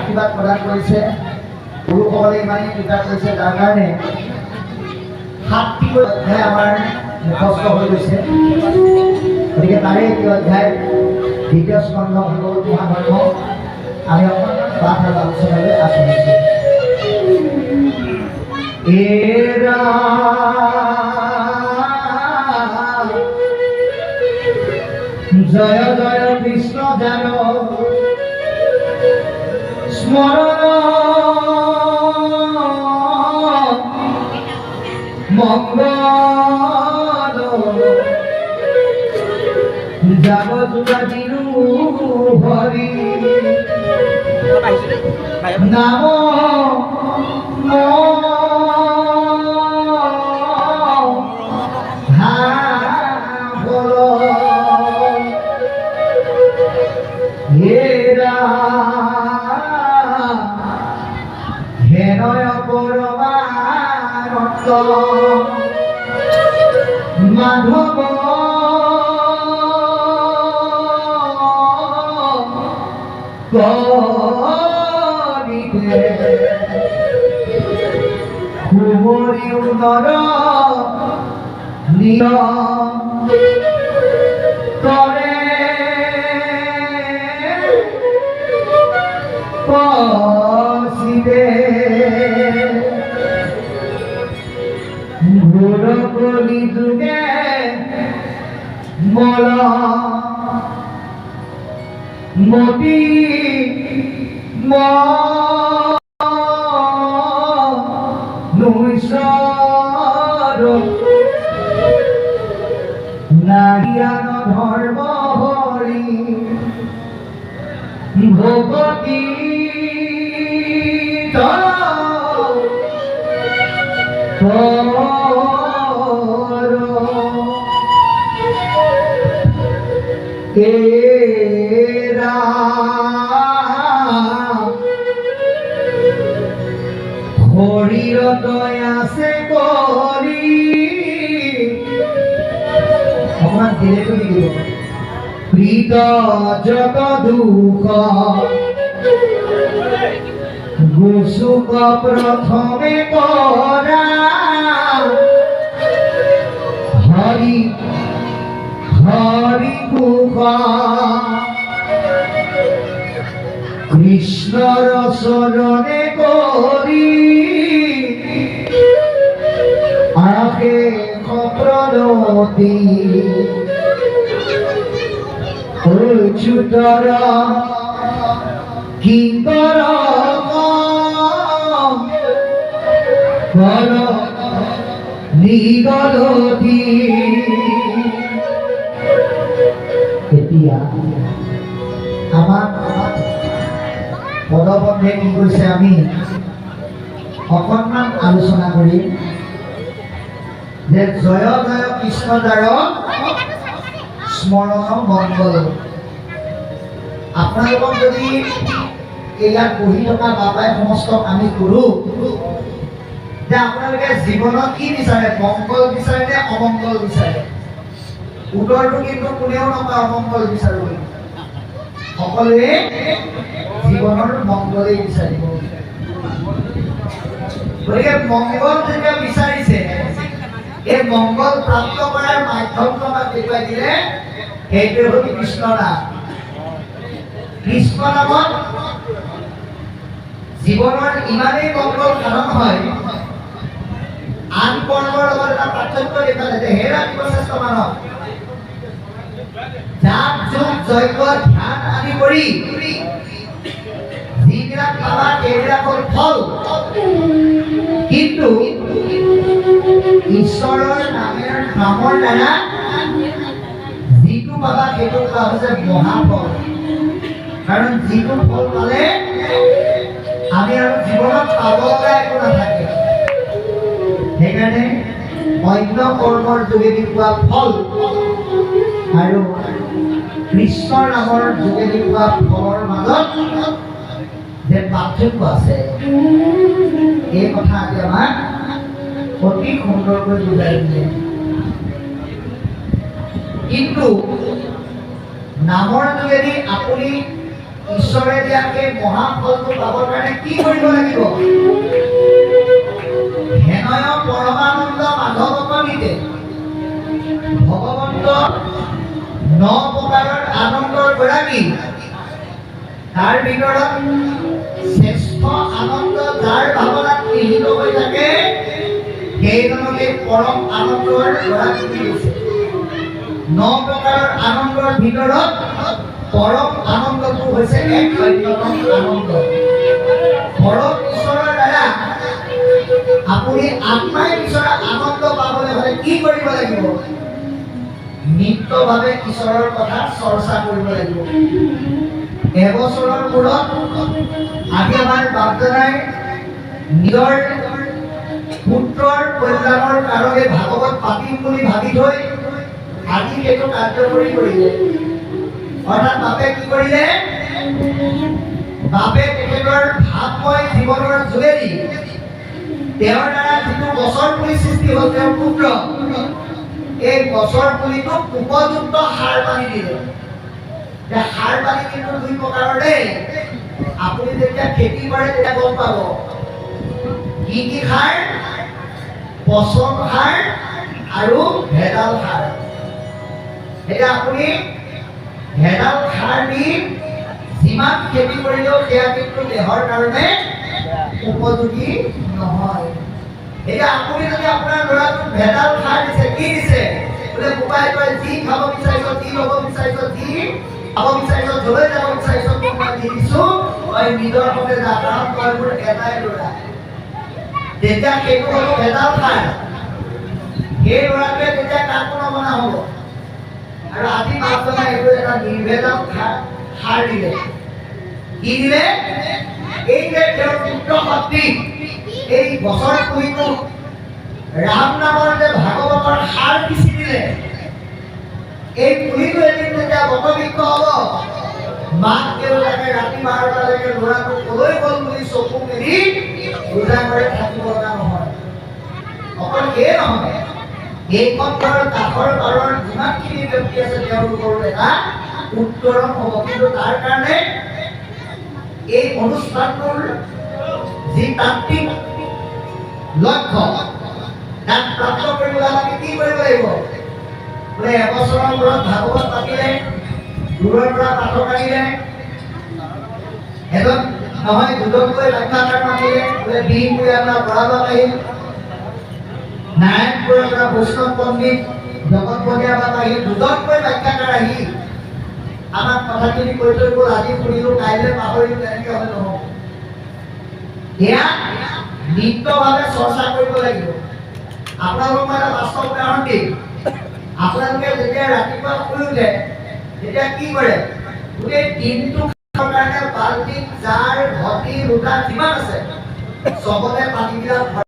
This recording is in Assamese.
আশীৰ্বাদ প্ৰদান কৰিছে গুৰুসকলে ইমানেই কৃপা কৰিছে যাৰ কাৰণে 7টি অধ্যায় আমাৰ মুখস্থ হৈ গৈছে গতিকে তাৰে এটি অধ্যায় দ্বিতীয় স্কন্ধ ভাগৱত মহাধৰ্ম আমি অকণমান পাঠ আৰু আলোচনালৈ আগবাঢ়িছোঁ এৰা জয় জয় কৃষ্ণ জান স্মরণ মঙ্গল যাব যুগাদিনু হরি নাম হেনয় পরমানন্দ মাধব করিতে কুমরি উদর নীল করে পশিবে ঘোর কলি যুগে মল মতি মনুষ্যর নারিয়ান ধর্ম হরি ভগতি এরা হরির দয়া সে করি অকমান ধীরে করে দিব প্রীত যত দুঃখ গোসুক প্রথমে করা হরি হরি মুখ কৃষ্ণর শরণে করি আগে প্রণতি অচ্যুতর কিঙ্কর কর নিগলতি এতিয়া আমাক পদবন্ধে কি কৰিছে আমি অকণমান আলোচনা কৰিম যে জয় জয় কৃষ্ণ দ্বাৰ স্মৰণ মংগল আপোনালোকক যদি ইয়াত বহি থকা বাবাই সমস্ত আমি কৰোঁ যে আপোনালোকে জীৱনত কি বিচাৰে মংগল বিচাৰে নে অমংগল বিচাৰে উত্তৰটো কিন্তু কোনেও নকয় অমংগল বিচাৰো বুলি সকলোৱে জীৱনৰ মংগলেই বিচাৰিব গতিকে মংগল যেতিয়া বিচাৰিছে এই মংগল প্ৰাপ্ত কৰাৰ মাধ্যমটো আমাক দেখুৱাই দিলে সেইটোৱে হ'ল কৃষ্ণ নাম কৃষ্ণ নামত জীৱনৰ ইমানেই মংগল সাধন হয় আন কৰ্মৰ লগত এটা পাৰ্থক্য দেখুৱালে যে হে ৰাতিপ্ৰচেষ্ট মানৱ যাক যোগ যজ্ঞ ধ্যান আদি কৰি যিবিলাক পাবা সেইবিলাক হ'ল ফল কিন্তু ঈশ্বৰৰ নামৰ দ্বাৰা যিটো পাবা সেইটো কোৱা হৈছে মহাফল কাৰণ যিটো ফল পালে আমি আৰু জীৱনত পাব লগা একো নাথাকে সেইকাৰণে অন্য কৰ্মৰ যোগেদি পোৱা ফল আৰু কৃষ্ণৰ নামৰ যোগেদি পোৱা ফলৰ মাজত যে পাৰ্থক্য আছে এই কথা আজি আমাক অতি সুন্দৰকৈ বুজাই দিলে কিন্তু নামৰ যোগেদি আপুনি ঈশ্বৰে দিয়া সেই মহাফলটো পাবৰ কাৰণে কি কৰিব লাগিব? হেনয় পৰমানন্দ মাধৱ কবিতে ভগৱন্ত 9 প্ৰকাৰৰ আনন্দৰ গৰাকী, তাৰ ভিতৰত শ্ৰেষ্ঠ আনন্দ যাৰ ভাৱনাত নিহিত হৈ থাকে সেইজনকে পৰম আনন্দৰ গৰাকী বুলি কৈছে। 9 প্ৰকাৰৰ আনন্দৰ ভিতৰত পৰম আনন্দটো হৈছে এক অন্যতম আনন্দ। পৰম ঈশ্বৰৰ দ্বাৰা আপুনি আত্মাই বিচৰা আনন্দ পাবলৈ হ'লে কি কৰিব লাগিব? নিত্যভাৱে ঈশ্বৰৰ কথা চৰ্চা কৰিব লাগিব। এবছৰৰ মূৰত আজি আমাৰ বাপদাদাই নিজৰ পুত্ৰৰ কল্যাণৰ কাৰণে ভাগৱত পাতিম বুলি ভাবি থৈ আজি সেইটো কাৰ্যকৰী কৰিলে। অৰ্থাৎ বাপে কি কৰিলে? বাপে তেখেতৰ ভাৱময় জীৱনৰ যোগেদি তেওঁৰ দ্বাৰা যিটো গছৰ পুলি সৃষ্টি হ'ল তেওঁৰ পুত্ৰ, এই গছৰ পুলিটোক উপযুক্ত সাৰ পানী দিলে। সাৰ পানী কিন্তু 2 প্ৰকাৰৰ দেই। আপুনি যেতিয়া খেতি কৰে তেতিয়া গম পাব কি কি সাৰ? পচন সাৰ আৰু ভেদাল সাৰ। এতিয়া আপুনি ভেদাল সাৰ দি যিমান খেতি কৰিলেও সেয়া কিন্তু দেহৰ কাৰণে উপযোগী নহয়। এতিয়া আপুনি যদি আপোনাৰ ল'ৰাটোক ভেদাল সাৰ দিছে, কি দিছে? বোলে মোবাইল কয় যি খাব বিচাৰিছ, যি ল'ব বিচাৰিছ, যি খাব বিচাৰিছ, যলৈ যাব বিচাৰিছ মই দি দিছো, তই নিজৰ মতে যা, কাৰণ তই মোৰ এটাই ল'ৰা। তেতিয়া সেইটো হ'ল ভেদাল সাৰ। সেই ল'ৰাটোৱে তেতিয়া কাকো নমনা হ'ব। আৰু আজি বাপজনে এইটো এটা নিৰ্ভেজাল সাৰ দিলে। কি দিলে? এই যে তেওঁৰ পুত্ৰ শক্তি এই গছৰ পুলিটো ৰাম নামৰ যে ভাগৱতৰ সাৰ পিচি দিলে। এই পুলিটো এদিন যেতিয়া বটবৃক্ষ হ'ব, মাক দেউতাকে ৰাতি 12টালৈকে ল'ৰাটো কলৈ গ'ল বুলি চকু মেলি পূজা কৰি থাকিব লগা নহয়। অকল সেয়ে নহয়, এইখন ঘৰৰ কাষৰ পাৰৰ যিমানখিনি ব্যক্তি আছে তেওঁলোকৰো এটা উত্তৰণ হ'ব। কিন্তু তাৰ কাৰণে এই অনুষ্ঠানটোৰ যি তাত্ত্বিক লক্ষ্য তাক প্ৰাপ্ত কৰিবলৈ আমি কি কৰিব লাগিব? বোলে এবছৰৰ মূৰত ভাগৱত পাতিলে, দূৰৰ পৰা পাঠক আনিলে, এজন নহয় দুজনকৈ ব্যাখ্যাকাৰ মাতিলে, বোলে বিহপুৰীয়াৰ পৰা বৰাবাক আহিল, নাৰায়ণপুৰৰ পৰা বৈষ্ণৱ পণ্ডিত জগতবলীয়া বাপ আহিল, দুজনকৈ ব্যাখ্যাকাৰ আহি আমাক কথাখিনি কৈ থৈ গ'ল। আজি শুনিলো, কাইলৈ পাহৰিলো, তেনেকৈ হ'লে নহ'ব। এয়া নিত্যভাৱে চৰ্চা কৰিব লাগিব। আপোনালোকক মই এটা বাস্তৱ উদাহৰণ দিম। আপোনালোকে যেতিয়া ৰাতিপুৱা শুই উঠে তেতিয়া কি কৰে? গোটেই দিনটো কাৰণে বাল্টিং, জাৰ, ঘটি, লোটা যিমান আছে চবতে পানীবিলাক